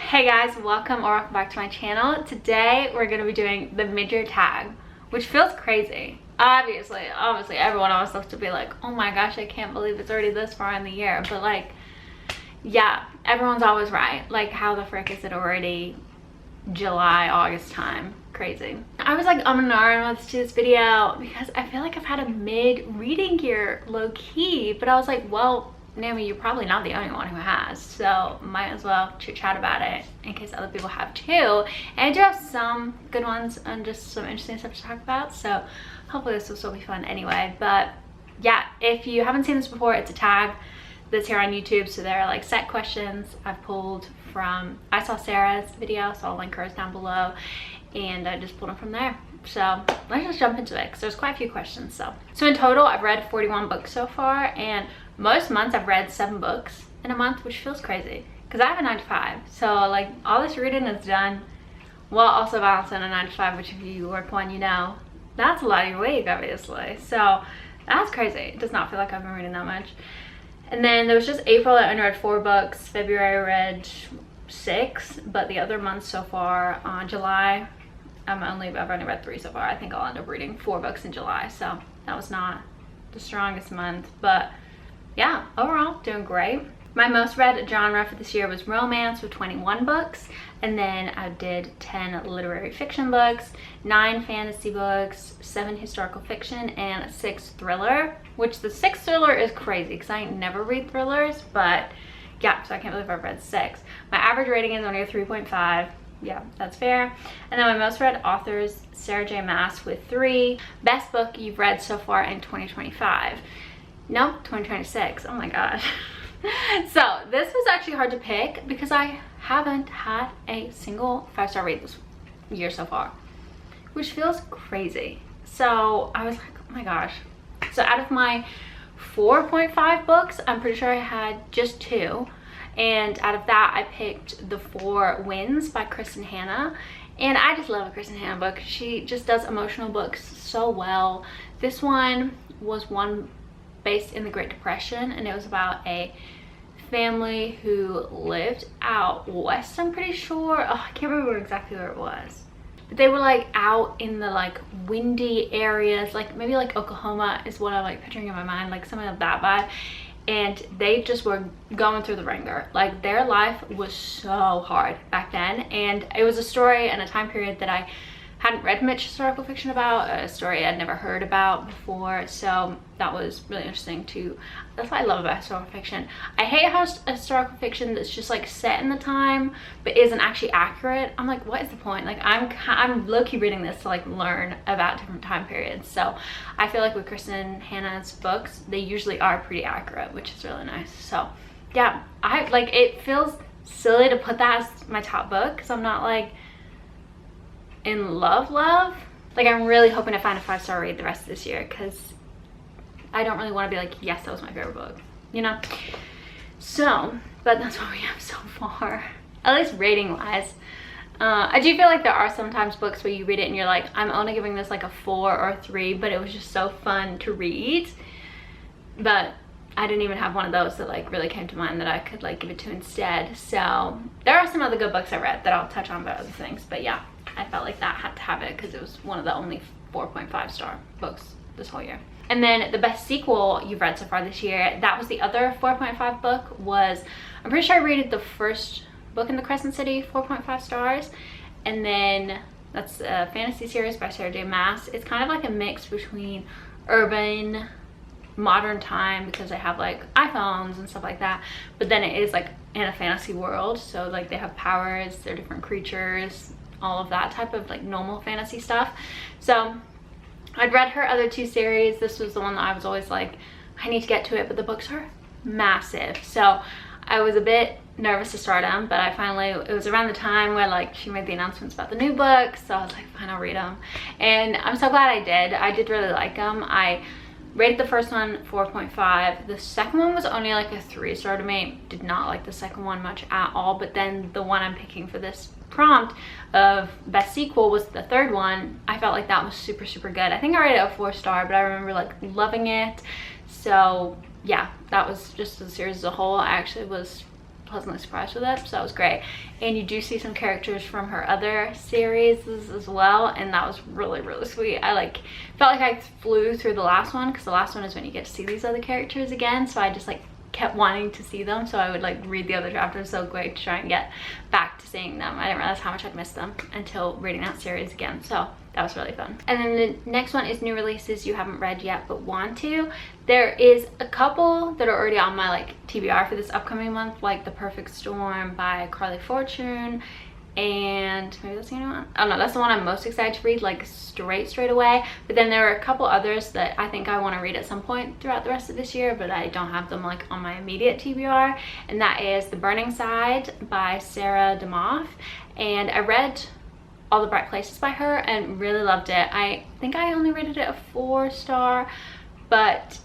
Hey guys, welcome back to my channel. Today we're going to be doing the mid-year tag, which feels crazy. Obviously everyone always loves to be like, oh my gosh, I can't believe it's already this far in the year. But like, yeah, everyone's always right. Like, how the frick is it already July, August time? Crazy. I was like, I'm gonna do this video because I feel like I've had a mid-reading year low-key, but I was like, well, Naomi, you're probably not the only one who has, so might as well chit chat about it in case other people have too. And I do have some good ones and just some interesting stuff to talk about, so hopefully this will still be fun anyway. But yeah, if you haven't seen this before, it's a tag that's here on YouTube. So there are like set questions I've pulled from, I saw Sarah's video, so I'll link hers down below, and I just pulled them from there. So let's just jump into it because there's quite a few questions. So in total, I've read 41 books so far, and most months I've read 7 books in a month, which feels crazy because I have a 9 to 5. So like all this reading is done while also balancing a 9 to 5, which if you work one, you know, that's a lot of your week, obviously. So that's crazy. It does not feel like I've been reading that much. And then there was just April, I only read 4 books. February I read 6, but the other months so far, July, I've only read 3 so far. I think I'll end up reading 4 books in July, so that was not the strongest month, but yeah, overall doing great. My most read genre for this year was romance with 21 books, and then I did 10 literary fiction books, 9 fantasy books, 7 historical fiction, and 6 thriller, which the 6th thriller is crazy because I never read thrillers, but yeah, so I can't believe I've read 6. My average rating is only a 3.5. Yeah, that's fair. And then my most read authors, Sarah J. Maas with 3. Best book you've read so far in 2025. No, 2026. Oh my gosh. So this was actually hard to pick because I haven't had a single 5-star read this year so far, which feels crazy. So I was like, oh my gosh. So out of my 4.5 books, I'm pretty sure I had just 2. And out of that, I picked The 4 Winds by Kristen Hanna. And I just love a Kristen Hanna book. She just does emotional books so well. This one was one based in the Great Depression, and it was about a family who lived out west, I'm pretty sure. Oh, I can't remember exactly where it was. But they were like out in the like windy areas, like maybe like Oklahoma is what I'm like picturing in my mind, like something of that vibe. And they just were going through the ringer. Like their life was so hard back then, and it was a story and a time period that I hadn't read much historical fiction about, a story I'd never heard about before, so that was really interesting too. That's what I love about historical fiction. I hate how historical fiction that's just like set in the time but isn't actually accurate. I'm like, what is the point? Like I'm low-key reading this to like learn about different time periods. So I feel like with Kristen Hanna's books, they usually are pretty accurate, which is really nice. So yeah, I like, it feels silly to put that as my top book because I'm not like in love. Like I'm really hoping to find a 5-star read the rest of this year because I don't really want to be like, yes, that was my favorite book, you know. So but that's what we have so far, at least rating wise. I do feel like there are sometimes books where you read it and you're like, I'm only giving this like a 4 or 3, but it was just so fun to read. But I didn't even have one of those that like really came to mind that I could like give it to instead. So there are some other good books I read that I'll touch on about other things, but yeah, I felt like that had to have it because it was one of the only 4.5-star books this whole year. And then the best sequel you've read so far this year, that was the other 4.5 book, was, I'm pretty sure I rated the first book in the Crescent City 4.5 stars. And then that's a fantasy series by Sarah J. Maas. It's kind of like a mix between urban, modern time because they have like iPhones and stuff like that, but then it is like in a fantasy world. So like they have powers, they're different creatures, all of that type of like normal fantasy stuff. So I'd read her other 2 series. This was the one that I was always like, I need to get to it, but the books are massive, so I was a bit nervous to start them. But I finally, it was around the time where like she made the announcements about the new books, so I was like, fine, I'll read them. And I'm so glad I did. I did really like them. I rated the first one 4.5. The second one was only like a 3-star to me. Did not like the second one much at all, but then the one I'm picking for this prompt of best sequel was the 3rd one. I felt like that was super good. I think I rated it a 4-star, but I remember like loving it. So yeah, that was just the series as a whole. I actually was pleasantly surprised with it, so that was great. And you do see some characters from her other series as well, and that was really, really sweet. I like felt like I flew through the last one, because the last one is when you get to see these other characters again, so I just like kept wanting to see them, so I would like read the other chapters so quick to try and get back to seeing them. I didn't realize how much I'd missed them until reading that series again, so that was really fun. And then the next one is new releases you haven't read yet but want to. There is a couple that are already on my like TBR for this upcoming month, like The Perfect Storm by Carly Fortune, and maybe that's the only one. Oh no, that's the one I'm most excited to read, like straight away. But then there are a couple others that I think I want to read at some point throughout the rest of this year, but I don't have them like on my immediate TBR, and that is The Burning Side by Sarah DeMoff. And I read All the Bright Places by her and really loved it. I think I only rated it a 4-star, but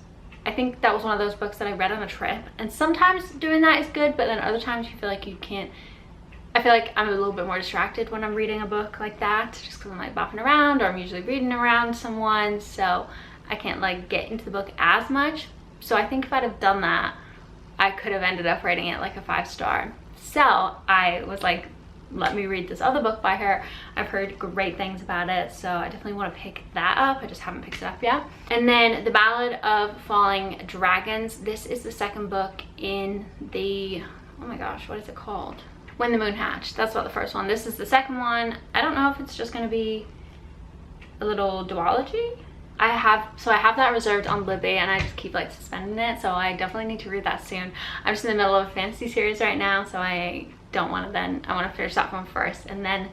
I think that was one of those books that I read on a trip, and sometimes doing that is good, but then other times you feel like you can't. I feel like I'm a little bit more distracted when I'm reading a book like that, just because I'm like bopping around, or I'm usually reading around someone, so I can't like get into the book as much. So I think if I'd have done that, I could have ended up rating it like a 5-star. So I was like, let me read this other book by her. I've heard great things about it, so I definitely want to pick that up. I just haven't picked it up yet. And then The Ballad of Falling Dragons. This is the second book in the, oh my gosh, what is it called? When the Moon Hatched. That's about the first one. This is the second one. I don't know if it's just going to be a little duology. I have that reserved on Libby, and I just keep like suspending it, so I definitely need to read that soon. I'm just in the middle of a fantasy series right now, so I don't want to I want to finish that one first and then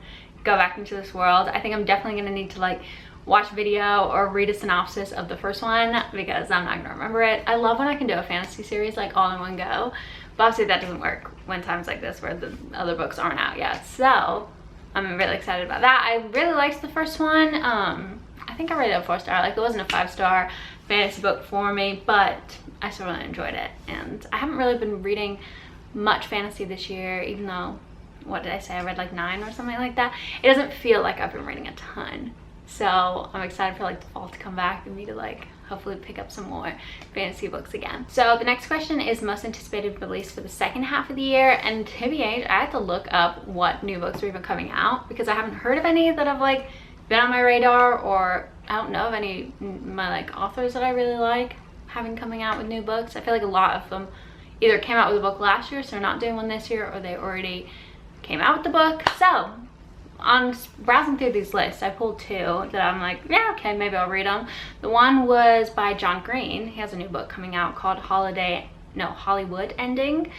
go back into this world. I think I'm definitely going to need to like watch video or read a synopsis of the first one, because I'm not going to remember it. I love when I can do a fantasy series like all in one go, but obviously that doesn't work when times like this where the other books aren't out yet. So I'm really excited about that. I really liked the first one. I think I rated it a 4-star. Like, it wasn't a 5-star fantasy book for me, but I still really enjoyed it. And I haven't really been reading much fantasy this year, even though, what did I say, I read like 9 or something like that. It doesn't feel like I've been reading a ton, so I'm excited for like the fall to come back and me to like hopefully pick up some more fantasy books again. So the next question is most anticipated release for the second half of the year, and to be honest, I had to look up what new books are even coming out, because I haven't heard of any that have like been on my radar, or I don't know of any my like authors that I really like having coming out with new books. I feel like a lot of them either came out with a book last year, so they're not doing one this year, or they already came out with the book. So on browsing through these lists, I pulled 2 that I'm like, yeah, okay, maybe I'll read them. The one was by John Green. He has a new book coming out called Hollywood Ending,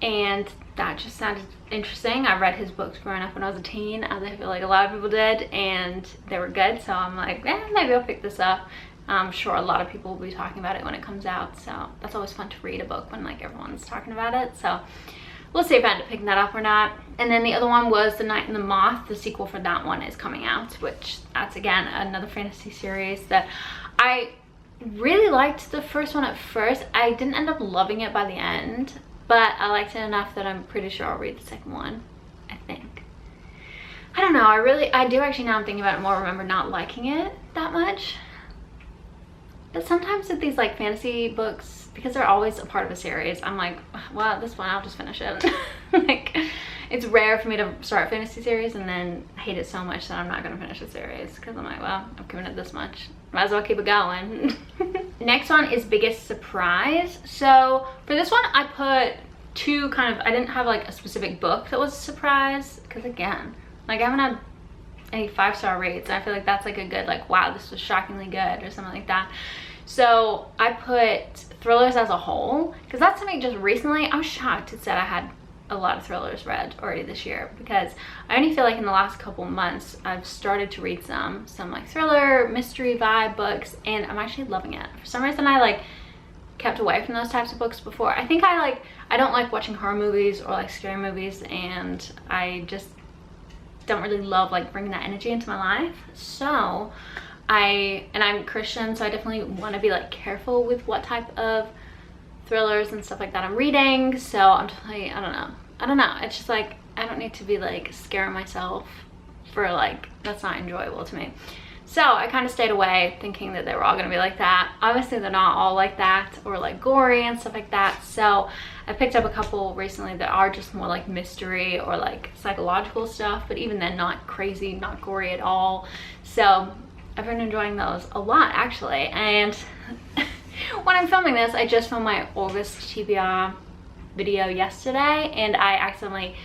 and that just sounded interesting. I read his books growing up when I was a teen, as I feel like a lot of people did, and they were good, so I'm like, yeah, maybe I'll pick this up. I'm sure a lot of people will be talking about it when it comes out, so that's always fun to read a book when like everyone's talking about it. So we'll see if I end up picking that up or not. And then the other one was The Night and the Moth. The sequel for that one is coming out, which that's again another fantasy series that I really liked the first one at first. I didn't end up loving it by the end, but I liked it enough that I'm pretty sure I'll read the second one, I think. I don't know, I do actually, now I'm thinking about it more, remember not liking it that much. But sometimes with these like fantasy books, because they're always a part of a series, I'm like, well, this one, I'll just finish it. Like, it's rare for me to start a fantasy series and then hate it so much that I'm not going to finish the series, because I'm like, well, I've given it this much, might as well keep it going. Next one is biggest surprise. So for this one, I put 2 kind of, I didn't have like a specific book that was a surprise, because again, like I haven't had any 5-star rates, and I feel like that's like a good, like, wow, this was shockingly good or something like that. So I put thrillers as a whole, because that's something just recently, I was shocked it said I had a lot of thrillers read already this year, because I only feel like in the last couple months I've started to read some like thriller, mystery vibe books, and I'm actually loving it. For some reason I like kept away from those types of books before. I think I don't like watching horror movies or like scary movies, and I just don't really love like bringing that energy into my life. So I'm Christian, so I definitely want to be like careful with what type of thrillers and stuff like that I'm reading. So I'm just like, I don't know, it's just like I don't need to be like scaring myself for like, that's not enjoyable to me. So I kind of stayed away thinking that they were all going to be like that. Obviously they're not all like that, or like gory and stuff like that. So I picked up a couple recently that are just more like mystery or like psychological stuff, but even then not crazy, not gory at all. So I've been enjoying those a lot actually. And when I'm filming this, I just filmed my August TBR video yesterday, and I accidentally,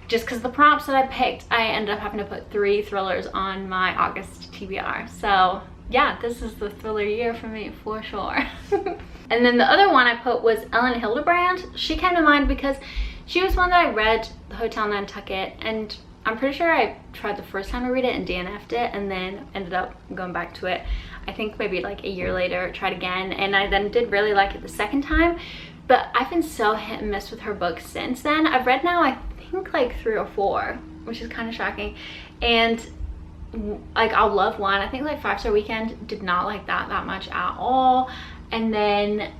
just because the prompts that I picked, I ended up having to put 3 thrillers on my August TBR. So yeah, this is the thriller year for me for sure. And then the other one I put was Ellen Hildebrand. She came to mind because she was one that I read, The Hotel Nantucket, and I'm pretty sure I tried the first time to read it and DNF'd it, and then ended up going back to it. I think maybe like a year later, tried again, and I then did really like it the second time. But I've been so hit and miss with her books since then. I've read now, I think like 3 or 4, which is kind of shocking. And like I'll love one. I think like 5 Star Weekend, did not like that much at all. And then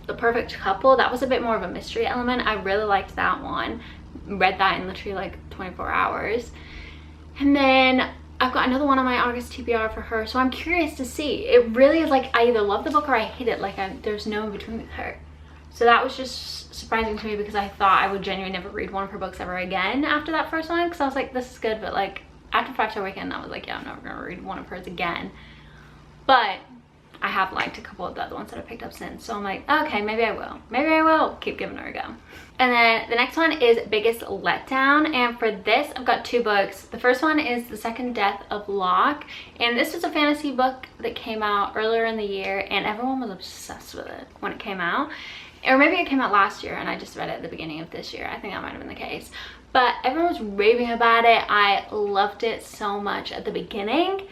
The Perfect Couple, that was a bit more of a mystery element. I really liked that one. Read that in literally like 24 hours. And then I've got another one on my August TBR for her, so I'm curious to see. It really is like I either love the book or I hate it. Like there's no in between with her. So that was just surprising to me, because I thought I would genuinely never read one of her books ever again after that first one, because I was like, this is good, but like after 5 Star Weekend, I was like, yeah, I'm never gonna read one of hers again. But I have liked a couple of the other ones that I picked up since, so I'm like, okay, maybe I will keep giving her a go. And then the next one is Biggest Letdown, and for this I've got 2 books. The first one is The Second Death of Locke, and this was a fantasy book that came out earlier in the year, and everyone was obsessed with it when it came out. Or maybe it came out last year and I just read it at the beginning of this year. I think that might have been the case. But everyone was raving about it. I loved it so much at the beginning.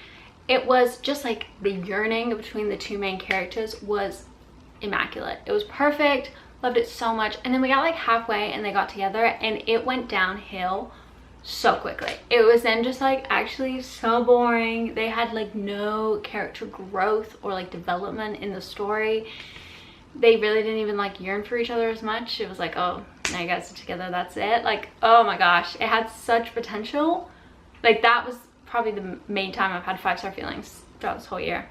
It was just like the yearning between the 2 main characters was immaculate. It was perfect. Loved it so much. And then we got like halfway and they got together, and it went downhill so quickly. It was then just like actually so boring. They had like no character growth or like development in the story. They really didn't even like yearn for each other as much. It was like, oh, now you guys are together, that's it. Like, oh my gosh, it had such potential. Like that was probably the main time I've had 5-star feelings throughout this whole year.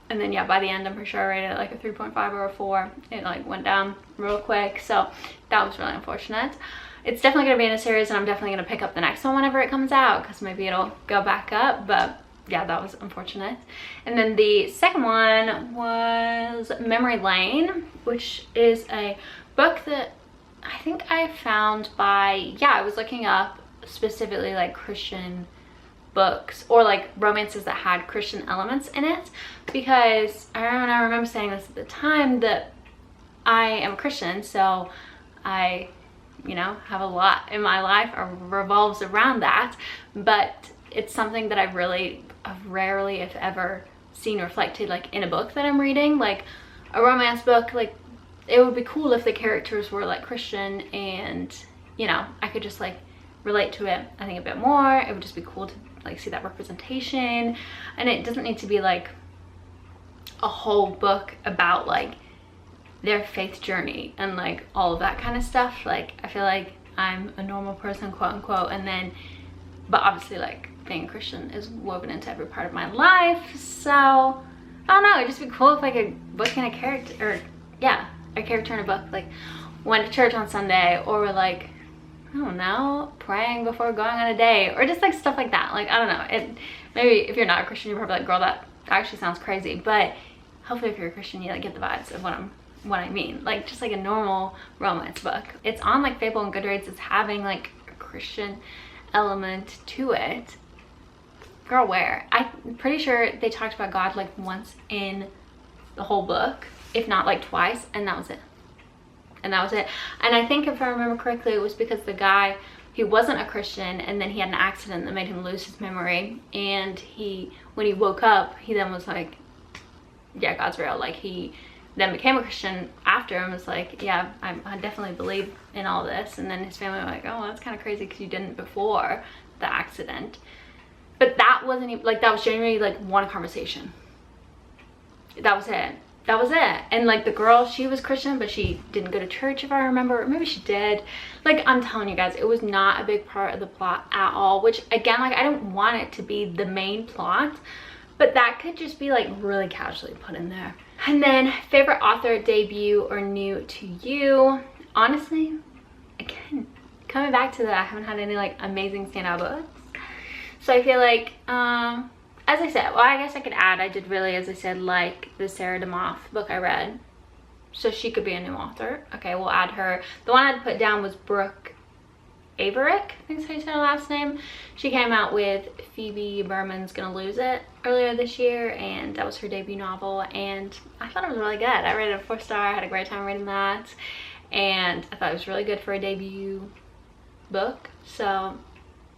And then yeah, by the end I'm pretty sure I rated it like a 3.5 or a 4. It like went down real quick, so that was really unfortunate. It's definitely going to be in a series, and I'm definitely going to pick up the next one whenever it comes out, because maybe it'll go back up, but yeah, that was unfortunate. And then the second one was Memory Lane, which is a book that I think I found by, yeah, I was looking up specifically like Christian books or like romances that had Christian elements in it, because I remember saying this at the time that I am a Christian, so I, you know, have a lot in my life revolves around that, but it's something that I've rarely, if ever, seen reflected like in a book that I'm reading. Like a romance book, like it would be cool if the characters were like Christian and, you know, I could just like relate to it, I think, a bit more. It would just be cool to like see that representation, and it doesn't need to be like a whole book about like their faith journey and like all of that kind of stuff. Like I feel like I'm a normal person, quote unquote, and then but obviously like being a Christian is woven into every part of my life. So I don't know, it'd just be cool if like a book and a character, or yeah, a character in a book like went to church on Sunday, or were like, I don't know, praying before going on a date, or just like stuff like that. Like I don't know, it maybe if you're not a Christian you're probably like, girl, that actually sounds crazy, but hopefully if you're a Christian you like get the vibes of what I mean. Like just like a normal romance book. It's on like Fable and Goodreads. It's having like a Christian element to it. Girl, where? I'm pretty sure they talked about God like once in the whole book, if not like twice, and that was it. And I think if I remember correctly, it was because the guy, he wasn't a Christian, and then he had an accident that made him lose his memory, and when he woke up, he then was like, yeah, God's real. Like he then became a Christian after and was like, yeah, I definitely believe in all this. And then his family were like, oh, well, that's kind of crazy because you didn't before the accident. But that wasn't even, like, that was genuinely like one conversation. That was it. that was it. And like the girl, she was Christian, but she didn't go to church, if I remember, or maybe she did. Like, I'm telling you guys, it was not a big part of the plot at all, which again, like, I don't want it to be the main plot, but that could just be like really casually put in there. And then favorite author, debut, or new to you. Honestly, again, coming back to that, I haven't had any like amazing standout books. So I feel like, as I said, well, I guess I could add, I did really, as I said, like the Sarah DeMoth book I read. So she could be a new author. Okay, we'll add her. The one I'd put down was Brooke Averick, I think that's how you say her last name. She came out with Phoebe Berman's Gonna Lose It earlier this year, and that was her debut novel, and I thought it was really good. I rated it 4-star, I had a great time reading that, and I thought it was really good for a debut book. So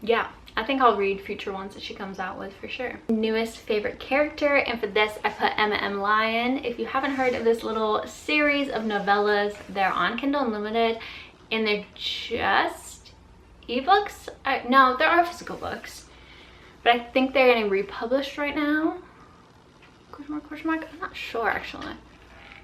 yeah, I think I'll read future ones that she comes out with for sure. Newest favorite character, and for this I put Emma M. Lyon. If you haven't heard of this little series of novellas, they're on Kindle Unlimited, and they're just ebooks. No, there are physical books, but I think they're getting republished right now. Question mark, question mark? I'm not sure actually.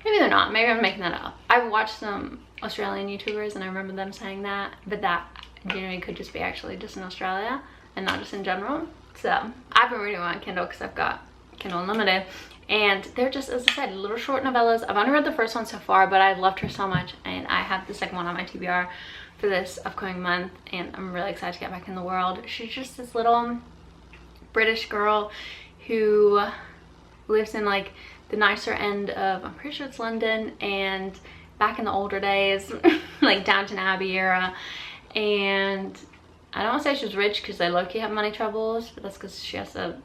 Maybe they're not. Maybe I'm making that up. I've watched some Australian YouTubers and I remember them saying that, but that genuinely could just be actually just in Australia and not just in general. So I've been reading them on Kindle because I've got Kindle Unlimited, and they're just, as I said, little short novellas. I've only read the first one so far, but I loved her so much, and I have the second one on my TBR for this upcoming month, and I'm really excited to get back in the world. She's just this little British girl who lives in like the nicer end of, I'm pretty sure it's London, and back in the older days, like Downton Abbey era. And I don't want to say she's rich because they low-key have money troubles, but that's because she has a,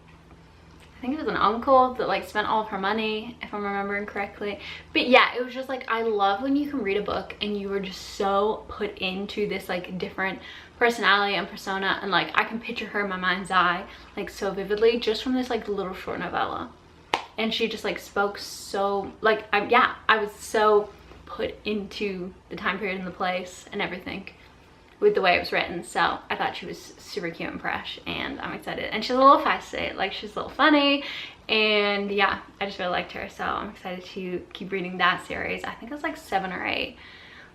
I think it was an uncle that like spent all of her money, if I'm remembering correctly. But yeah, it was just like, I love when you can read a book and you were just so put into this like different personality and persona, and like I can picture her in my mind's eye like so vividly just from this like little short novella. And she just like spoke so like, I was so put into the time period and the place and everything with the way it was written. So I thought she was super cute and fresh, and I'm excited. And she's a little feisty, like she's a little funny, and yeah, I just really liked her. So I'm excited to keep reading that series. I think it's like 7 or 8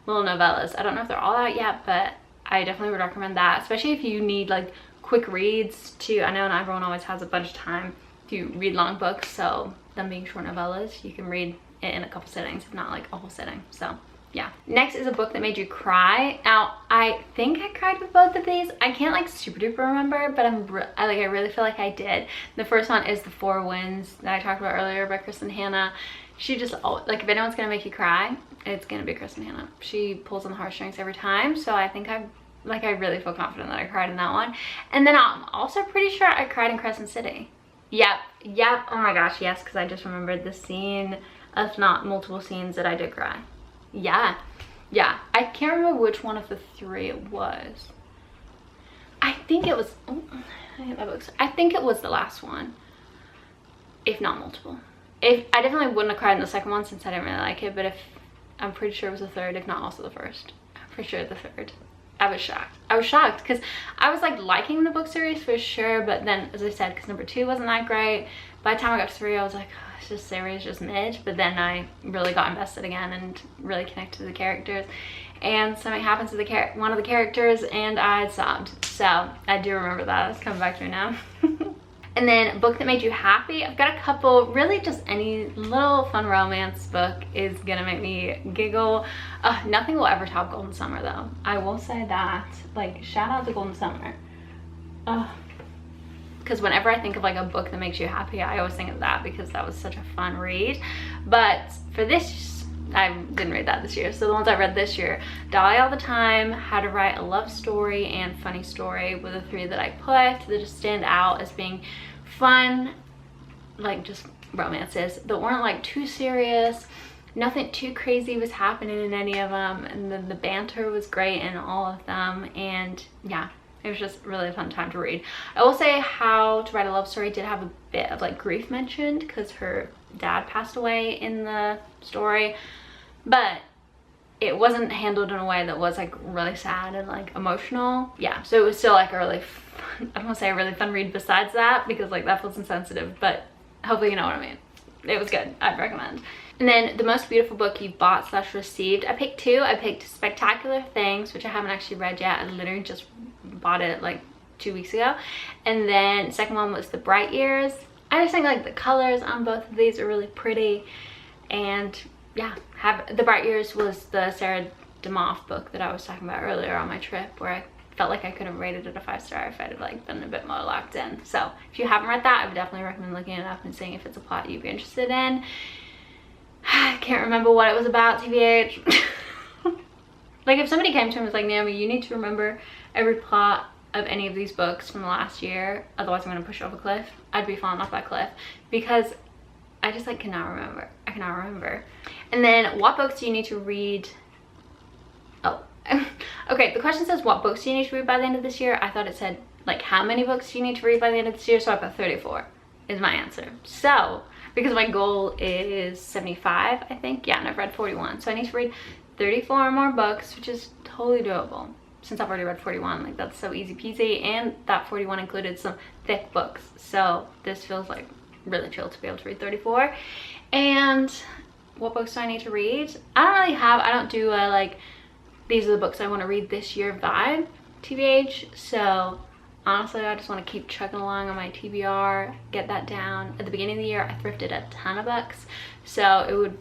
little novellas. I don't know if they're all out yet, but I definitely would recommend that, especially if you need like quick reads too. I know not everyone always has a bunch of time to read long books, so them being short novellas, you can read it in a couple sittings, if not like a whole sitting. So yeah. Next is a book that made you cry. Now, I think I cried with both of these. I can't like super duper remember, but I really feel like I did. The first one is The Four Winds that I talked about earlier by Kristen Hanna. She just, like, if anyone's gonna make you cry, it's gonna be Kristen Hanna. She pulls on the heartstrings every time, so I think I really feel confident that I cried in that one. And then I'm also pretty sure I cried in Crescent City. Yep, oh my gosh, yes, because I just remembered the scene, if not multiple scenes, that I did cry. Yeah, I can't remember which one of the 3 it was. I think it was, I think it was the last one, if not multiple. I definitely wouldn't have cried in the second one since I didn't really like it, but I'm pretty sure it was the 3rd, if not also the 1st. I'm pretty sure the 3rd. I was shocked because I was like liking the book series for sure, but then, as I said, because number 2 wasn't that great, by the time I got to 3 I was like, oh, it's just series, just mid. But then I really got invested again and really connected to the characters, and something happens to one of the characters and I sobbed. So I do remember that. It's coming back to me now. And then book that made you happy, I've got a couple. Really just any little fun romance book is gonna make me giggle. Nothing will ever top Golden Summer though, I will say that. Like, shout out to Golden Summer. Because whenever I think of like a book that makes you happy, I always think of that because that was such a fun read. But for this, I didn't read that this year. So the ones I read this year, Dolly All the Time, How to Write a Love Story, and Funny Story were the 3 that I put that just stand out as being fun, like just romances that weren't like too serious. Nothing too crazy was happening in any of them, and then the banter was great in all of them. And yeah, it was just really a fun time to read. I will say How to Write a Love Story did have a bit of like grief mentioned because her dad passed away in the story, but it wasn't handled in a way that was like really sad and like emotional. Yeah, so it was still like a really fun, I don't want to say a really fun read besides that, because like that feels insensitive, but hopefully you know what I mean. It was good. I'd recommend. And then the most beautiful book you bought / received. I picked 2. I picked Spectacular Things, which I haven't actually read yet. I literally just bought it like 2 weeks ago. And then second one was The Bright Years. I just think like the colors on both of these are really pretty. And yeah, The Bright Years was the Sarah DeMoff book that I was talking about earlier on my trip, where I felt like I could have rated it a 5-star if I'd have like been a bit more locked in. So if you haven't read that, I would definitely recommend looking it up and seeing if it's a plot you'd be interested in. I can't remember what it was about, TBH. Like if somebody came to me and was like, Naomi, you need to remember every plot of any of these books from the last year, otherwise I'm going to push you off a cliff, I'd be falling off that cliff, because I just like cannot remember. I cannot remember. And then what books do you need to read? Oh, okay, the question says what books do you need to read by the end of this year. I thought it said like how many books do you need to read by the end of this year, so I put 34 is my answer. So because my goal is 75, I think, yeah, and I've read 41, so I need to read 34 more books, which is totally doable since I've already read 41. Like that's so easy peasy, and that 41 included some thick books, so this feels like really chill to be able to read 34. And what books do I need to read? I don't do a like these are the books I want to read this year vibe, TBH. So honestly, I just want to keep chugging along on my TBR, get that down. At the beginning of the year, I thrifted a ton of books, so it would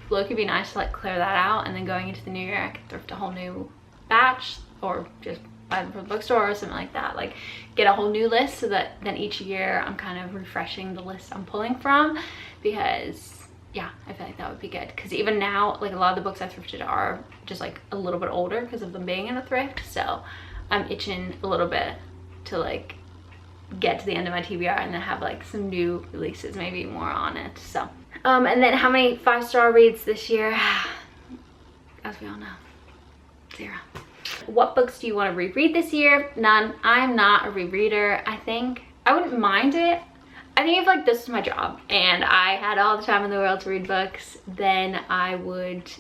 look, be nice to like clear that out, and then going into the new year, I could thrift a whole new batch, or just buy them from the bookstore or something like that. Like get a whole new list, so that then each year I'm kind of refreshing the list I'm pulling from, because yeah, I feel like that would be good. Because even now, like a lot of the books I thrifted are just like a little bit older because of them being in a thrift, so I'm itching a little bit to like get to the end of my TBR and then have like some new releases, maybe more on it. So and then how many 5-star reads this year? As we all know, 0. What books do you want to reread this year? None. I'm not a rereader. I think I wouldn't mind it. I think if like this is my job and I had all the time in the world to read books, then I would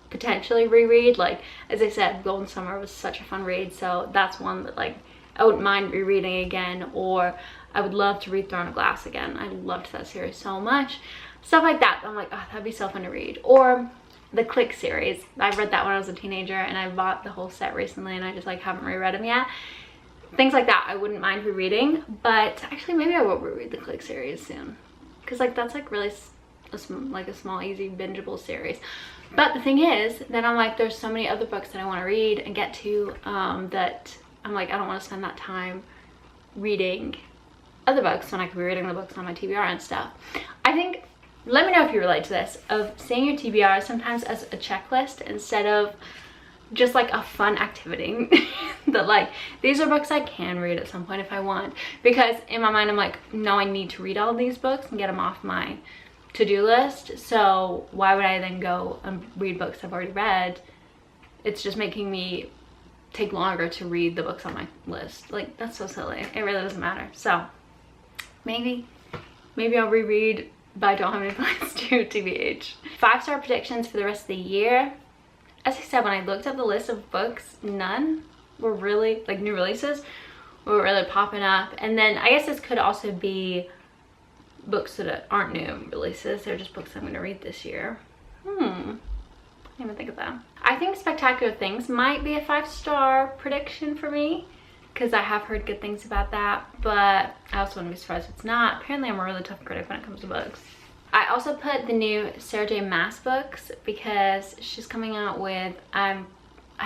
potentially reread. Like as I said, Golden Summer was such a fun read, so that's one that like I wouldn't mind rereading again. Or I would love to read Throne of Glass again. I loved that series so much. Stuff like that, I'm like, oh, that'd be so fun to read. Or the Click series. I read that when I was a teenager, and I bought the whole set recently, and I just like haven't reread them yet. Things like that I wouldn't mind rereading, but actually maybe I will reread the Click series soon, because like that's like really a small easy bingeable series. But the thing is that I'm like, there's so many other books that I want to read and get to, that I'm like, I don't want to spend that time reading other books when I could be reading the books on my TBR and stuff. I think, let me know if you relate to this, of seeing your TBR sometimes as a checklist instead of just like a fun activity. That like, these are books I can read at some point if I want, because in my mind I'm like, no, I need to read all these books and get them off my to-do list, so why would I then go and read books I've already read? It's just making me take longer to read the books on my list. Like that's so silly. It really doesn't matter. So maybe I'll reread, but I don't have any plans to, TBH. 5-star predictions for the rest of the year. As I said, when I looked up the list of books, none were really, like new releases were really popping up. And then I guess this could also be books that aren't new releases. They're just books I'm going to read this year. I didn't even think of that. I think Spectacular Things might be a 5-star prediction for me, because I have heard good things about that, but I also wouldn't be surprised if it's not. Apparently I'm a really tough critic when it comes to books. I also put the new Sarah J Maas books, because she's coming out with, I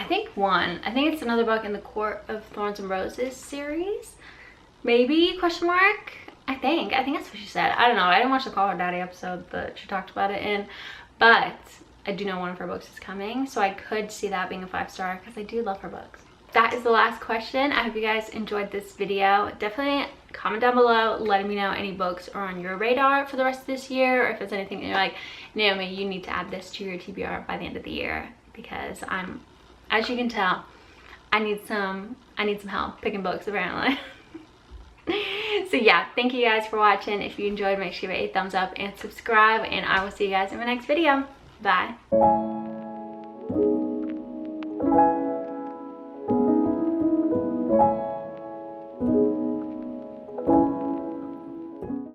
think it's another book in the Court of Thorns and Roses series, maybe, question mark. I think that's what she said. I don't know, I didn't watch the Call Her Daddy episode that she talked about it in, but I do know one of her books is coming, so I could see that being a 5-star, because I do love her books. That is the last question. I hope you guys enjoyed this video. Definitely comment down below letting me know any books are on your radar for the rest of this year, or if it's anything that you're like, Naomi, you need to add this to your TBR by the end of the year, because I'm, as you can tell, I need some help picking books apparently. So yeah, thank you guys for watching. If you enjoyed, make sure you give it a thumbs up and subscribe, and I will see you guys in my next video. Bye.